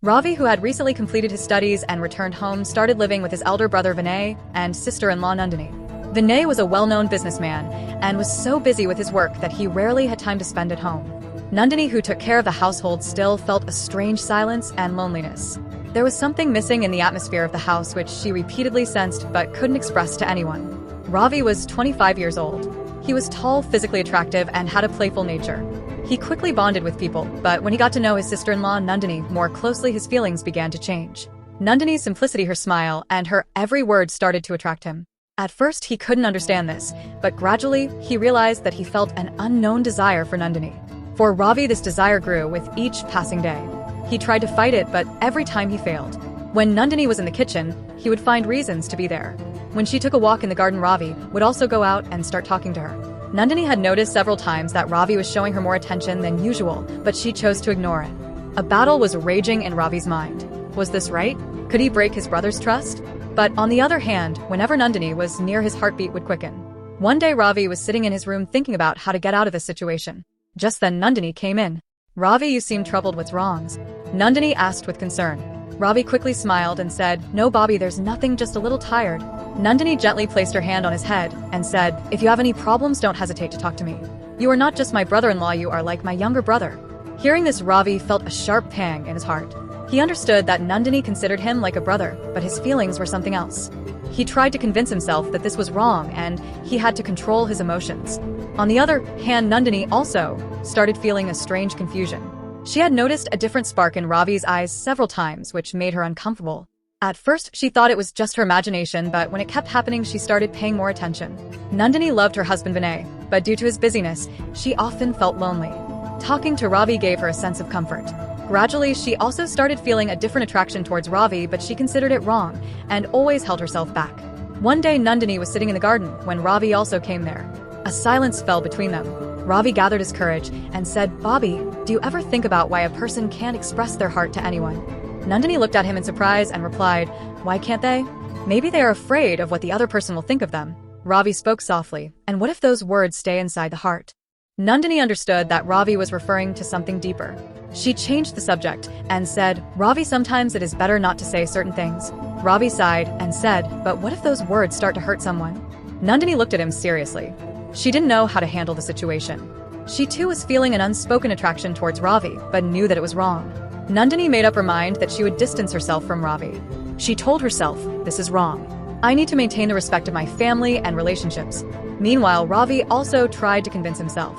Ravi, who had recently completed his studies and returned home, started living with his elder brother Vinay and sister-in-law Nandini. Vinay was a well-known businessman and was so busy with his work that he rarely had time to spend at home. Nandini, who took care of the household, still felt a strange silence and loneliness. There was something missing in the atmosphere of the house which she repeatedly sensed but couldn't express to anyone. Ravi was 25 years old. He was tall, physically attractive, and had a playful nature. He quickly bonded with people, but when he got to know his sister-in-law Nandini more closely, his feelings began to change. Nandini's simplicity, her smile, and her every word started to attract him. At first, he couldn't understand this, but gradually, he realized that he felt an unknown desire for Nandini. For Ravi, this desire grew with each passing day. He tried to fight it, but every time he failed. When Nandini was in the kitchen, he would find reasons to be there. When she took a walk in the garden, Ravi would also go out and start talking to her. Nandini had noticed several times that Ravi was showing her more attention than usual, but she chose to ignore it. A battle was raging in Ravi's mind. Was this right? Could he break his brother's trust? But on the other hand, whenever Nandini was near, his heartbeat would quicken. One day, Ravi was sitting in his room thinking about how to get out of this situation. Just then, Nandini came in. "Ravi, you seem troubled. What's wrong?" Nandini asked with concern. Ravi quickly smiled and said, "No, Bobby, there's nothing, just a little tired." Nandini gently placed her hand on his head and said, "If you have any problems, don't hesitate to talk to me. You are not just my brother-in-law, you are like my younger brother." Hearing this, Ravi felt a sharp pang in his heart. He understood that Nandini considered him like a brother, but his feelings were something else. He tried to convince himself that this was wrong and he had to control his emotions. On the other hand, Nandini also started feeling a strange confusion. She had noticed a different spark in Ravi's eyes several times, which made her uncomfortable. At first, she thought it was just her imagination, but when it kept happening, she started paying more attention. Nandini loved her husband Vinay, but due to his busyness, she often felt lonely. Talking to Ravi gave her a sense of comfort. Gradually, she also started feeling a different attraction towards Ravi, but she considered it wrong and always held herself back. One day, Nandini was sitting in the garden when Ravi also came there. A silence fell between them. Ravi gathered his courage and said, "Bobby, do you ever think about why a person can't express their heart to anyone?" Nandini looked at him in surprise and replied, "Why can't they? Maybe they are afraid of what the other person will think of them." Ravi spoke softly, "And what if those words stay inside the heart?" Nandini understood that Ravi was referring to something deeper. She changed the subject and said, "Ravi, sometimes it is better not to say certain things." Ravi sighed and said, "But what if those words start to hurt someone?" Nandini looked at him seriously. She didn't know how to handle the situation. She too was feeling an unspoken attraction towards Ravi, but knew that it was wrong. Nandini made up her mind that she would distance herself from Ravi. She told herself, "This is wrong. I need to maintain the respect of my family and relationships." Meanwhile, Ravi also tried to convince himself.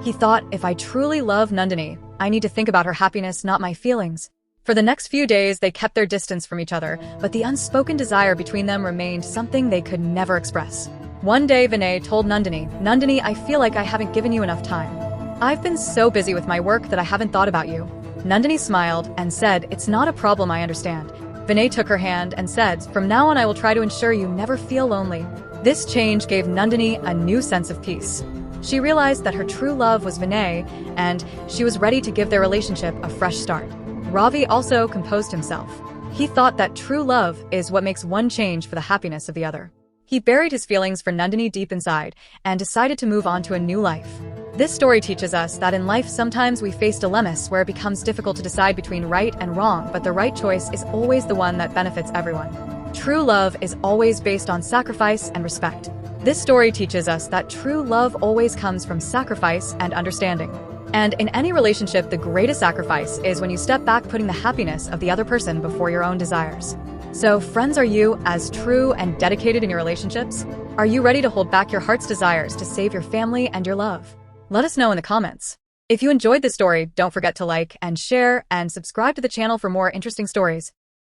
He thought, "If I truly love Nandini, I need to think about her happiness, not my feelings." For the next few days, they kept their distance from each other, but the unspoken desire between them remained something they could never express. One day, Vinay told Nandini, "Nandini, I feel like I haven't given you enough time. I've been so busy with my work that I haven't thought about you." Nandini smiled and said, "It's not a problem, I understand." Vinay took her hand and said, "From now on, I will try to ensure you never feel lonely." This change gave Nandini a new sense of peace. She realized that her true love was Vinay, and she was ready to give their relationship a fresh start. Ravi also composed himself. He thought that true love is what makes one change for the happiness of the other. He buried his feelings for Nandini deep inside and decided to move on to a new life. This story teaches us that in life sometimes we face dilemmas where it becomes difficult to decide between right and wrong, but the right choice is always the one that benefits everyone. True love is always based on sacrifice and respect. This story teaches us that true love always comes from sacrifice and understanding. And in any relationship, the greatest sacrifice is when you step back, putting the happiness of the other person before your own desires. So, friends, are you as true and dedicated in your relationships? Are you ready to hold back your heart's desires to save your family and your love? Let us know in the comments. If you enjoyed this story, don't forget to like and share and subscribe to the channel for more interesting stories.